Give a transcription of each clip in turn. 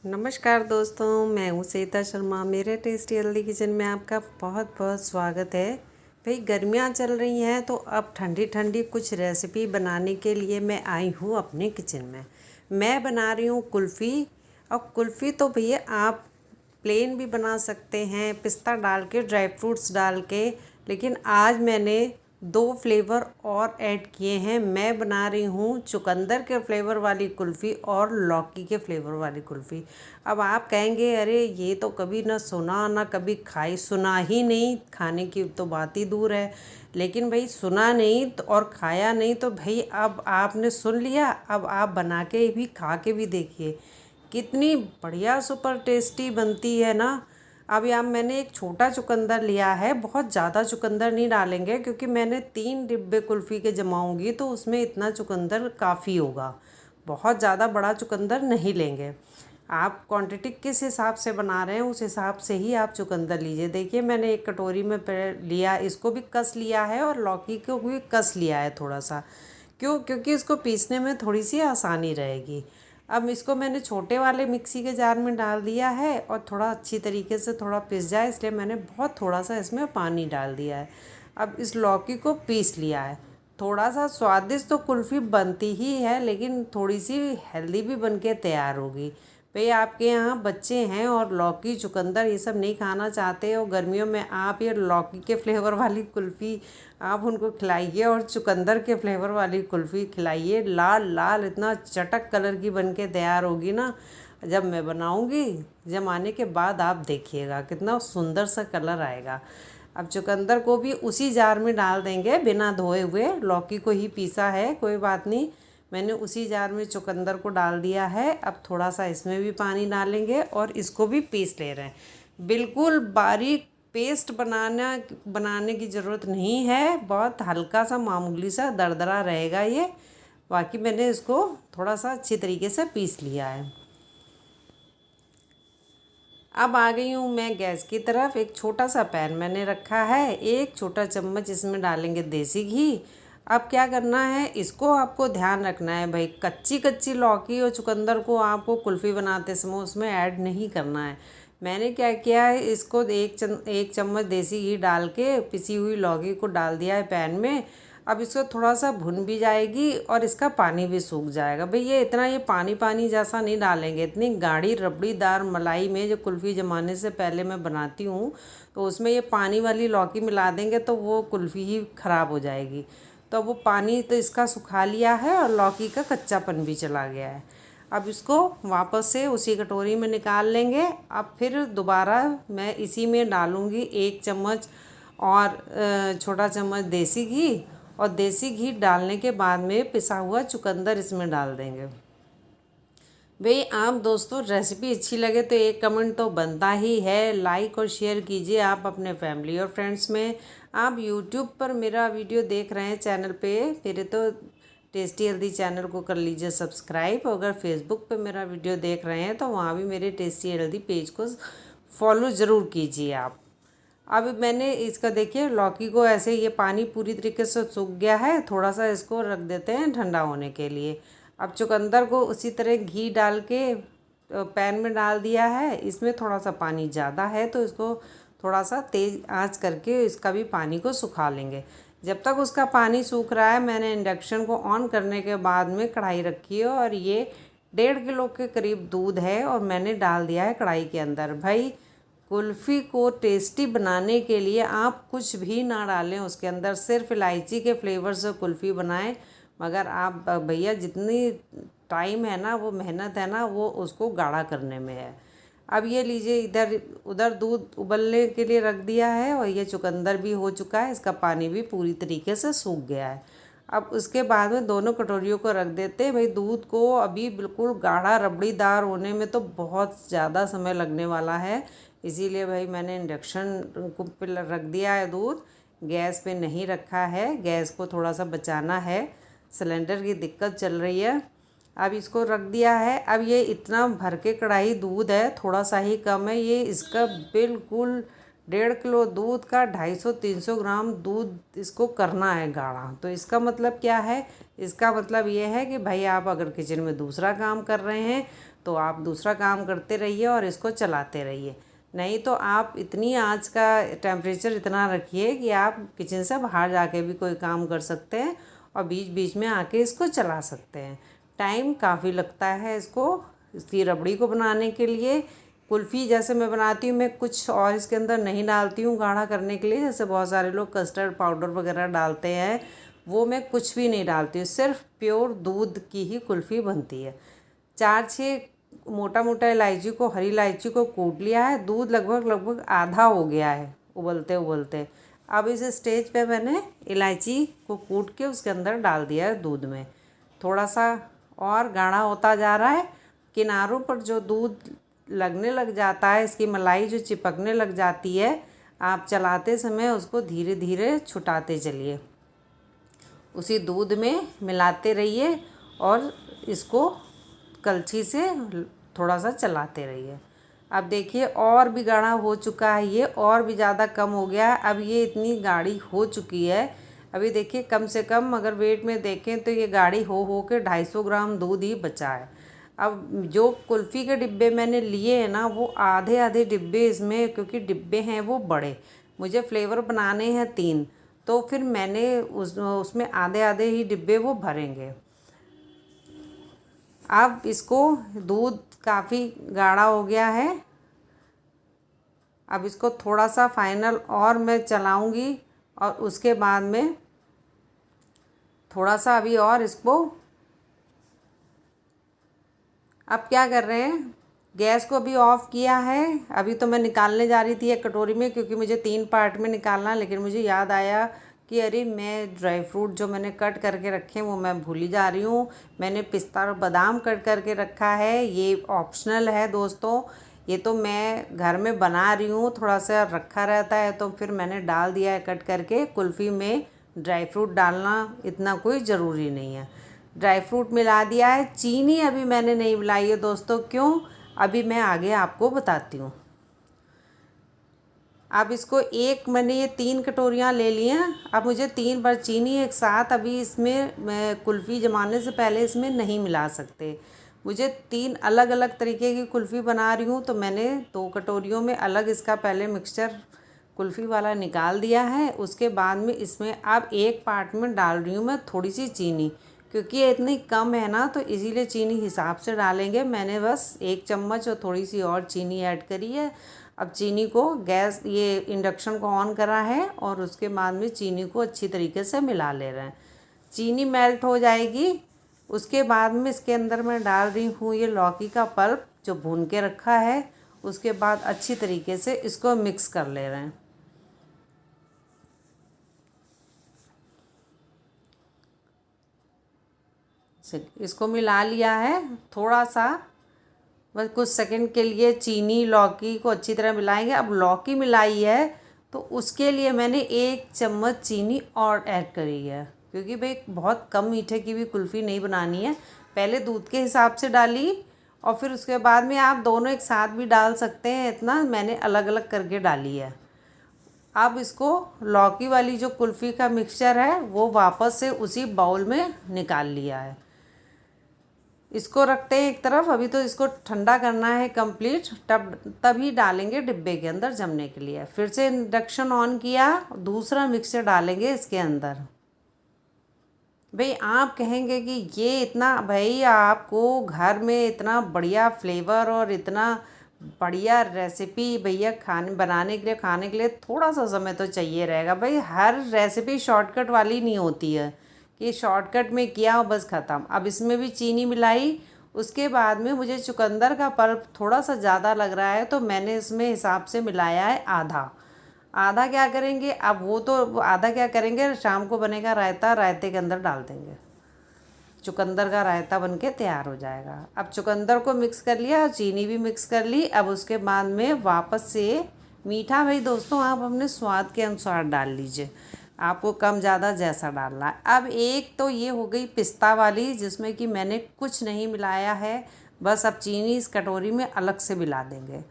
नमस्कार दोस्तों, मैं हूँ श्वेता शर्मा। मेरे टेस्टी हेल्दी किचन में आपका बहुत बहुत स्वागत है। भाई गर्मियाँ चल रही हैं तो अब ठंडी ठंडी कुछ रेसिपी बनाने के लिए मैं आई हूँ अपने किचन में। मैं बना रही हूँ कुल्फ़ी। और कुल्फ़ी तो भैया आप प्लेन भी बना सकते हैं, पिस्ता डाल के, ड्राई फ्रूट्स डाल के। लेकिन आज मैंने 2 फ्लेवर और ऐड किए हैं। मैं बना रही हूँ चुकंदर के फ्लेवर वाली कुल्फ़ी और लौकी के फ्लेवर वाली कुल्फ़ी। अब आप कहेंगे अरे ये तो कभी ना सुना ना कभी खाई, सुना ही नहीं, खाने की तो बात ही दूर है। लेकिन भाई सुना नहीं तो और खाया नहीं तो भाई अब आपने सुन लिया, अब आप बना के भी खा के भी देखिए कितनी बढ़िया सुपर टेस्टी बनती है ना। अब यहाँ मैंने एक छोटा चुकंदर लिया है, बहुत ज़्यादा चुकंदर नहीं डालेंगे क्योंकि मैंने 3 डिब्बे कुल्फ़ी के जमाऊँगी तो उसमें इतना चुकंदर काफ़ी होगा। बहुत ज़्यादा बड़ा चुकंदर नहीं लेंगे। आप क्वांटिटी किस हिसाब से बना रहे हैं उस हिसाब से ही आप चुकंदर लीजिए। देखिए मैंने एक कटोरी में लिया, इसको भी कस लिया है और लौकी को भी कस लिया है थोड़ा सा। क्योंकि इसको पीसने में थोड़ी सी आसानी रहेगी। अब इसको मैंने छोटे वाले मिक्सी के जार में डाल दिया है और थोड़ा अच्छी तरीके से थोड़ा पिस जाए इसलिए मैंने बहुत थोड़ा सा इसमें पानी डाल दिया है। अब इस लौकी को पीस लिया है। थोड़ा सा स्वादिष्ट तो कुल्फ़ी बनती ही है लेकिन थोड़ी सी हेल्दी भी बन के तैयार होगी। भाई आपके यहाँ बच्चे हैं और लौकी चुकंदर ये सब नहीं खाना चाहते और गर्मियों में आप ये लौकी के फ्लेवर वाली कुल्फ़ी आप उनको खिलाइए और चुकंदर के फ्लेवर वाली कुल्फ़ी खिलाइए। लाल लाल इतना चटक कलर की बन के तैयार होगी ना। जब मैं बनाऊँगी जमाने के बाद आप देखिएगा कितना सुंदर सा कलर आएगा। अब चुकंदर को भी उसी जार में डाल देंगे बिना धोए हुए। लौकी को ही पीसा है, कोई बात नहीं। मैंने उसी जार में चुकंदर को डाल दिया है। अब थोड़ा सा इसमें भी पानी डालेंगे और इसको भी पीस ले रहे हैं। बिल्कुल बारीक पेस्ट बनाने की ज़रूरत नहीं है, बहुत हल्का सा मामूली सा दरदरा रहेगा ये। बाकी मैंने इसको थोड़ा सा अच्छी तरीके से पीस लिया है। अब आ गई हूँ मैं गैस की तरफ। एक छोटा सा पैन मैंने रखा है, 1 छोटा चम्मच इसमें डालेंगे देसी घी। अब क्या करना है, इसको आपको ध्यान रखना है भाई, कच्ची कच्ची लौकी और चुकंदर को आपको कुल्फ़ी बनाते समय उसमें ऐड नहीं करना है। मैंने क्या किया है, इसको 1 चम्मच देसी घी डाल के पिसी हुई लौकी को डाल दिया है पैन में। अब इसको थोड़ा सा भुन भी जाएगी और इसका पानी भी सूख जाएगा। भाई ये इतना ये पानी पानी जैसा नहीं डालेंगे। इतनी गाढ़ी रबड़ीदार मलाई में जो कुल्फ़ी जमाने से पहले मैं बनाती हूँ तो उसमें ये पानी वाली लौकी मिला देंगे तो वो कुल्फ़ी ही ख़राब हो जाएगी। तो वो पानी तो इसका सुखा लिया है और लौकी का कच्चापन भी चला गया है। अब इसको वापस से उसी कटोरी में निकाल लेंगे। अब फिर दोबारा मैं इसी में डालूँगी 1 चम्मच और छोटा चम्मच देसी घी। और देसी घी डालने के बाद में पिसा हुआ चुकंदर इसमें डाल देंगे। भाई आप दोस्तों रेसिपी अच्छी लगे तो एक कमेंट तो बनता ही है। लाइक और शेयर कीजिए आप अपने फैमिली और फ्रेंड्स में। आप यूट्यूब पर मेरा वीडियो देख रहे हैं चैनल पे, फिर तो टेस्टी हेल्दी चैनल को कर लीजिए सब्सक्राइब। अगर फेसबुक पे मेरा वीडियो देख रहे हैं तो वहाँ भी मेरे टेस्टी हेल्दी पेज को फॉलो ज़रूर कीजिए आप। अब मैंने इसका देखिए लौकी को ऐसे, ये पानी पूरी तरीके से सूख गया है, थोड़ा सा इसको रख देते हैं ठंडा होने के लिए। अब चुकंदर को उसी तरह घी डाल के पैन में डाल दिया है। इसमें थोड़ा सा पानी ज़्यादा है तो इसको थोड़ा सा तेज़ आंच करके इसका भी पानी को सुखा लेंगे। जब तक उसका पानी सूख रहा है मैंने इंडक्शन को ऑन करने के बाद में कढ़ाई रखी है और ये 1.5 किलो के करीब दूध है और मैंने डाल दिया है कढ़ाई के अंदर। भाई कुल्फ़ी को टेस्टी बनाने के लिए आप कुछ भी ना डालें उसके अंदर, सिर्फ इलायची के फ्लेवर से कुल्फ़ी बनाएं। मगर आप भैया जितनी टाइम है ना, वो मेहनत है ना, वो उसको गाढ़ा करने में है। अब ये लीजिए, इधर उधर दूध उबलने के लिए रख दिया है और ये चुकंदर भी हो चुका है, इसका पानी भी पूरी तरीके से सूख गया है। अब उसके बाद में दोनों कटोरियों को रख देते हैं। भाई दूध को अभी बिल्कुल गाढ़ा रबड़ीदार होने में तो बहुत ज़्यादा समय लगने वाला है, इसीलिए भाई मैंने इंडक्शन को पे रख दिया है दूध, गैस पे नहीं रखा है। गैस को थोड़ा सा बचाना है, सिलेंडर की दिक्कत चल रही है। अब इसको रख दिया है। अब ये इतना भर के कढ़ाई दूध है, थोड़ा सा ही कम है ये, इसका बिल्कुल 1.5 किलो दूध का 250-300 ग्राम दूध इसको करना है गाढ़ा। तो इसका मतलब क्या है, इसका मतलब ये है कि भाई आप अगर किचन में दूसरा काम कर रहे हैं तो आप दूसरा काम करते रहिए और इसको चलाते रहिए। नहीं तो आप इतनी आंच का टेम्परेचर इतना रखिए कि आप किचन से बाहर जाके भी कोई काम कर सकते हैं और बीच बीच में आके इसको चला सकते हैं। टाइम काफ़ी लगता है इसकी रबड़ी को बनाने के लिए। कुल्फ़ी जैसे मैं बनाती हूँ, मैं कुछ और इसके अंदर नहीं डालती हूँ गाढ़ा करने के लिए, जैसे बहुत सारे लोग कस्टर्ड पाउडर वगैरह डालते हैं, वो मैं कुछ भी नहीं डालती हूँ। सिर्फ प्योर दूध की ही कुल्फ़ी बनती है। 4-6 मोटा मोटा इलायची को, हरी इलायची को कूट लिया है। दूध लगभग आधा हो गया है उबलते उबलते। अब इस स्टेज पे मैंने इलायची को कूट के उसके अंदर डाल दिया है दूध में। थोड़ा सा और गाढ़ा होता जा रहा है। किनारों पर जो दूध लगने लग जाता है, इसकी मलाई जो चिपकने लग जाती है, आप चलाते समय उसको धीरे धीरे छुटाते चलिए, उसी दूध में मिलाते रहिए और इसको कलछी से थोड़ा सा चलाते रहिए। अब देखिए और भी गाढ़ा हो चुका है, ये और भी ज़्यादा कम हो गया है। अब ये इतनी गाढ़ी हो चुकी है, अभी देखिए कम से कम अगर वेट में देखें तो ये गाढ़ी हो के 250 ग्राम दूध ही बचा है। अब जो कुल्फ़ी के डिब्बे मैंने लिए हैं ना, वो आधे आधे डिब्बे इसमें, क्योंकि डिब्बे हैं वो बड़े, मुझे फ्लेवर बनाने हैं 3, तो फिर मैंने उसमें आधे आधे ही डिब्बे वो भरेंगे। अब इसको, दूध काफ़ी गाढ़ा हो गया है, अब इसको थोड़ा सा फाइनल और मैं चलाऊंगी और उसके बाद में थोड़ा सा अभी और इसको। अब क्या कर रहे हैं, गैस को भी ऑफ़ किया है। अभी तो मैं निकालने जा रही थी एक कटोरी में, क्योंकि मुझे 3 पार्ट में निकालना, लेकिन मुझे याद आया कि अरे मैं ड्राई फ्रूट जो मैंने कट करके रखे हैं वो मैं भूल ही जा रही हूँ। मैंने पिस्ता और बादाम कट करके रखा है, ये ऑप्शनल है दोस्तों, ये तो मैं घर में बना रही हूँ, थोड़ा सा रखा रहता है तो फिर मैंने डाल दिया है कट करके। कुल्फ़ी में ड्राई फ्रूट डालना इतना कोई ज़रूरी नहीं है। ड्राई फ्रूट मिला दिया है। चीनी अभी मैंने नहीं मिलाई है दोस्तों, क्यों, अभी मैं आगे आपको बताती हूँ। अब इसको मैंने ये 3 कटोरियाँ ले ली हैं। अब मुझे 3 बार चीनी एक साथ अभी इसमें, मैं कुल्फ़ी जमाने से पहले इसमें नहीं मिला सकते। मुझे 3 अलग अलग तरीके की कुल्फ़ी बना रही हूँ, तो मैंने 2 कटोरियों में अलग इसका पहले मिक्सचर कुल्फ़ी वाला निकाल दिया है। उसके बाद में इसमें अब एक पार्ट में डाल रही हूँ मैं थोड़ी सी चीनी, क्योंकि ये इतनी कम है ना, तो इसीलिए चीनी हिसाब से डालेंगे। मैंने बस 1 चम्मच और थोड़ी सी और चीनी ऐड करी है। अब चीनी को, गैस ये इंडक्शन को ऑन करा है और उसके बाद में चीनी को अच्छी तरीके से मिला ले रहे हैं। चीनी मेल्ट हो जाएगी, उसके बाद में इसके अंदर मैं डाल रही हूँ ये लौकी का पल्प जो भून के रखा है। उसके बाद अच्छी तरीके से इसको मिक्स कर ले रहे हैं। इसको मिला लिया है, थोड़ा सा बस कुछ सेकंड के लिए चीनी लौकी को अच्छी तरह मिलाएंगे। अब लौकी मिलाई है तो उसके लिए मैंने 1 चम्मच चीनी और ऐड करी है, क्योंकि भाई बहुत कम मीठे की भी कुल्फ़ी नहीं बनानी है। पहले दूध के हिसाब से डाली और फिर उसके बाद में आप दोनों एक साथ भी डाल सकते हैं, इतना मैंने अलग अलग करके डाली है। अब इसको, लौकी वाली जो कुल्फ़ी का मिक्सचर है वो वापस से उसी बाउल में निकाल लिया है। इसको रखते हैं एक तरफ, अभी तो इसको ठंडा करना है कंप्लीट, तभी डालेंगे डिब्बे के अंदर जमने के लिए। फिर से इंडक्शन ऑन किया, दूसरा मिक्सचर डालेंगे इसके अंदर। भाई आप कहेंगे कि ये इतना, भाई आपको घर में इतना बढ़िया फ्लेवर और इतना बढ़िया रेसिपी भैया बनाने के लिए, खाने के लिए थोड़ा सा समय तो चाहिए रहेगा। भाई हर रेसिपी शॉर्टकट वाली नहीं होती है कि शॉर्टकट में किया और बस ख़त्म। अब इसमें भी चीनी मिलाई, उसके बाद में मुझे चुकंदर का पल्प थोड़ा सा ज़्यादा लग रहा है तो मैंने इसमें हिसाब से मिलाया है आधा क्या करेंगे, अब वो तो आधा क्या करेंगे, शाम को बनेगा रायता, रायते के अंदर डाल देंगे, चुकंदर का रायता बन के तैयार हो जाएगा। अब चुकंदर को मिक्स कर लिया, चीनी भी मिक्स कर ली। अब उसके बाद में वापस से मीठा, भाई दोस्तों आप अपने स्वाद के अनुसार डाल लीजिए, आपको कम ज़्यादा जैसा डालना है। अब एक तो ये हो गई पिस्ता वाली, जिसमें कि मैंने कुछ नहीं मिलाया है, बस अब चीनी इस कटोरी में अलग से मिला देंगे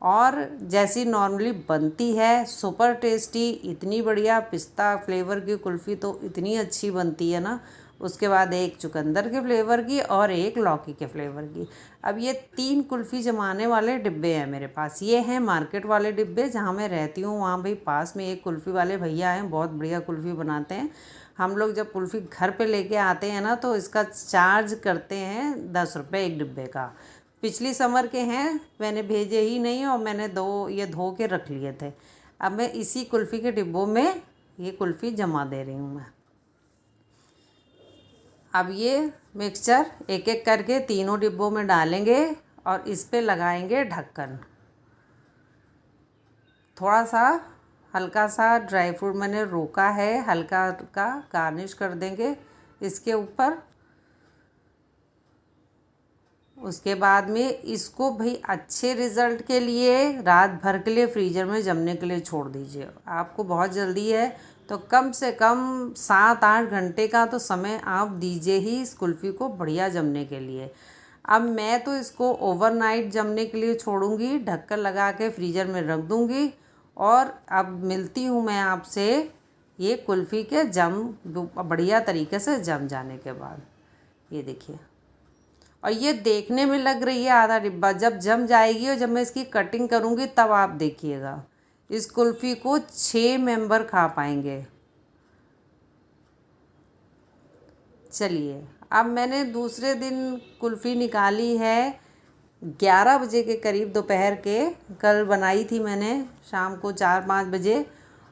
और जैसी नॉर्मली बनती है, सुपर टेस्टी, इतनी बढ़िया पिस्ता फ्लेवर की कुल्फ़ी तो इतनी अच्छी बनती है ना, उसके बाद एक चुकंदर के फ्लेवर की और एक लौकी के फ्लेवर की। अब ये 3 कुल्फ़ी जमाने वाले डिब्बे हैं मेरे पास। ये हैं मार्केट वाले डिब्बे, जहाँ मैं रहती हूँ वहाँ भाई पास में एक कुल्फ़ी वाले भैया हैं, बहुत बढ़िया कुल्फ़ी बनाते हैं। हम लोग जब कुल्फ़ी घर पे लेके आते हैं ना तो इसका चार्ज करते हैं 10 रुपये एक डिब्बे का। पिछली समर के हैं, मैंने भेजे ही नहीं और मैंने ये धो के रख लिए थे। अब मैं इसी कुल्फ़ी के डिब्बों में ये कुल्फ़ी जमा दे रही हूँ मैं। अब ये मिक्सचर एक एक करके तीनों डिब्बों में डालेंगे और इस पे लगाएंगे ढक्कन। थोड़ा सा हल्का सा ड्राई फ्रूट मैंने रोका है, हल्का का गार्निश कर देंगे इसके ऊपर। उसके बाद में इसको भाई अच्छे रिज़ल्ट के लिए रात भर के लिए फ्रीज़र में जमने के लिए छोड़ दीजिए। आपको बहुत जल्दी है तो कम से कम 7-8 घंटे का तो समय आप दीजिए ही इस कुल्फ़ी को बढ़िया जमने के लिए। अब मैं तो इसको ओवरनाइट जमने के लिए छोड़ूंगी, ढक्कन लगा के फ्रीज़र में रख दूंगी। और अब मिलती हूँ मैं आपसे ये कुल्फ़ी के बढ़िया तरीके से जम जाने के बाद। ये देखिए, और ये देखने में लग रही है आधा डिब्बा, जब जम जाएगी और जब मैं इसकी कटिंग करूँगी तब आप देखिएगा इस कुल्फ़ी को 6 मेंबर खा पाएंगे। चलिए, अब मैंने दूसरे दिन कुल्फ़ी निकाली है 11 बजे के करीब दोपहर के। कल बनाई थी मैंने शाम को 4-5 बजे,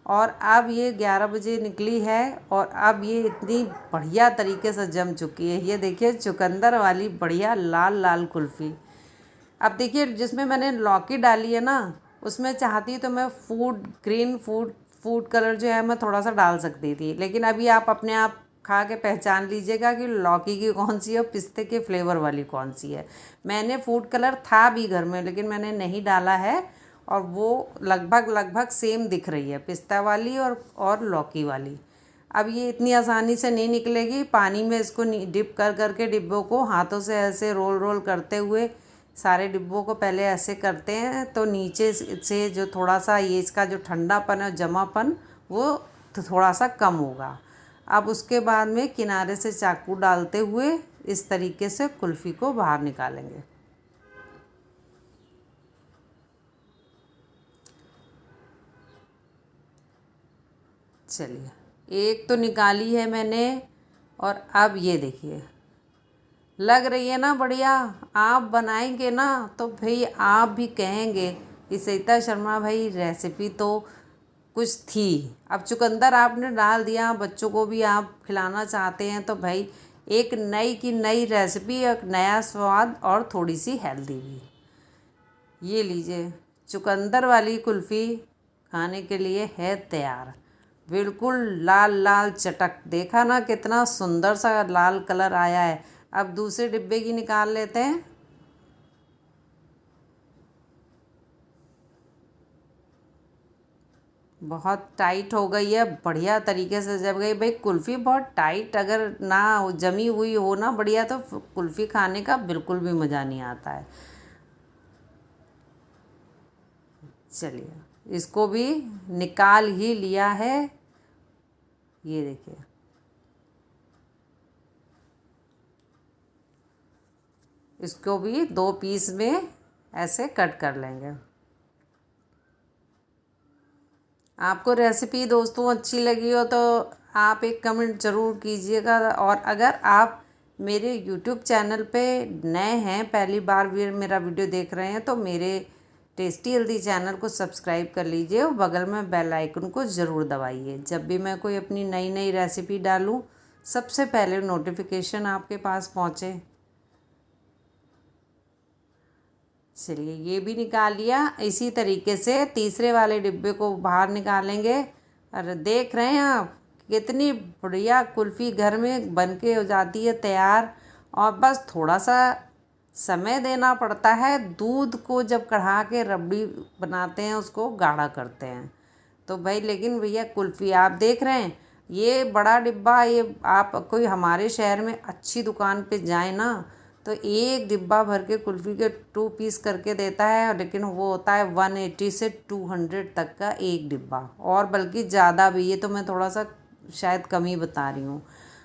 और अब ये 11 बजे निकली है और अब ये इतनी बढ़िया तरीके से जम चुकी है। ये देखिए चुकंदर वाली बढ़िया लाल लाल कुल्फ़ी। अब देखिए जिसमें मैंने लौकी डाली है ना, उसमें चाहती तो मैं ग्रीन फूड कलर जो है मैं थोड़ा सा डाल सकती थी, लेकिन अभी आप अपने आप खा के पहचान लीजिएगा कि लौकी की कौन सी है और पिस्ते के फ्लेवर वाली कौन सी है। मैंने फूड कलर था भी घर में लेकिन मैंने नहीं डाला है, और वो लगभग सेम दिख रही है, पिस्ता वाली और लौकी वाली। अब ये इतनी आसानी से नहीं निकलेगी। पानी में इसको डिप कर करके डिब्बों को हाथों से ऐसे रोल रोल करते हुए सारे डिब्बों को पहले ऐसे करते हैं तो नीचे से जो थोड़ा सा ये इसका जो ठंडापन है जमापन वो थोड़ा सा कम होगा। अब उसके बाद में किनारे से चाकू डालते हुए इस तरीके से कुल्फ़ी को बाहर निकालेंगे। चलिए, एक तो निकाली है मैंने, और अब ये देखिए लग रही है ना बढ़िया। आप बनाएंगे ना तो भाई आप भी कहेंगे कि सरिता शर्मा भाई रेसिपी तो कुछ थी। अब चुकंदर आपने डाल दिया, बच्चों को भी आप खिलाना चाहते हैं तो भाई एक नई की नई रेसिपी, एक नया स्वाद और थोड़ी सी हेल्दी भी। ये लीजिए, चुकंदर वाली कुल्फ़ी खाने के लिए है तैयार। बिल्कुल लाल लाल चटक, देखा ना कितना सुंदर सा लाल कलर आया है। अब दूसरे डिब्बे की निकाल लेते हैं। बहुत टाइट हो गई है, बढ़िया तरीके से जम गई। भाई कुल्फ़ी बहुत टाइट अगर ना जमी हुई हो ना बढ़िया तो कुल्फ़ी खाने का बिल्कुल भी मज़ा नहीं आता है। चलिए, इसको भी निकाल ही लिया है। ये देखिए, इसको भी 2 पीस में ऐसे कट कर लेंगे। आपको रेसिपी दोस्तों अच्छी लगी हो तो आप एक कमेंट ज़रूर कीजिएगा, और अगर आप मेरे यूट्यूब चैनल पे नए हैं, पहली बार भी मेरा वीडियो देख रहे हैं, तो मेरे टेस्टी हेल्दी चैनल को सब्सक्राइब कर लीजिए और बगल में बेल आइकन को ज़रूर दबाइए। जब भी मैं कोई अपनी नई नई रेसिपी डालूँ सबसे पहले नोटिफिकेशन आपके पास पहुँचे। चलिए, ये भी निकाल लिया। इसी तरीके से तीसरे वाले डिब्बे को बाहर निकालेंगे। और देख रहे हैं आप कितनी बढ़िया कुल्फ़ी घर में बन के हो जाती है तैयार, और बस थोड़ा सा समय देना पड़ता है। दूध को जब कढ़ा के रबड़ी बनाते हैं उसको गाढ़ा करते हैं तो भाई, लेकिन भैया कुल्फ़ी आप देख रहे हैं ये बड़ा डिब्बा, ये आप कोई हमारे शहर में अच्छी दुकान पे जाए ना तो एक डिब्बा भर के कुल्फ़ी के 2 पीस करके देता है, लेकिन वो होता है 180 से 200 तक का एक डिब्बा, और बल्कि ज़्यादा भी। ये तो मैं थोड़ा सा शायद कम ही बता रही हूँ।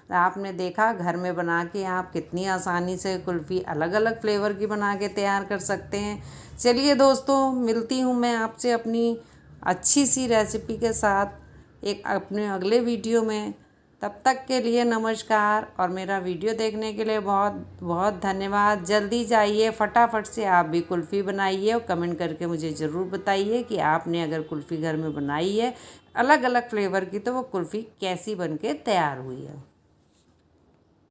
आपने देखा घर में बना के आप कितनी आसानी से कुल्फ़ी अलग अलग फ्लेवर की बना के तैयार कर सकते हैं। चलिए दोस्तों, मिलती हूँ मैं आपसे अपनी अच्छी सी रेसिपी के साथ एक अपने अगले वीडियो में। तब तक के लिए नमस्कार, और मेरा वीडियो देखने के लिए बहुत बहुत धन्यवाद। जल्दी जाइए, फटाफट से आप भी कुल्फ़ी बनाइए और कमेंट करके मुझे ज़रूर बताइए कि आपने अगर कुल्फ़ी घर में बनाई है अलग अलग फ्लेवर की तो वो कुल्फ़ी कैसी बन के तैयार हुई है।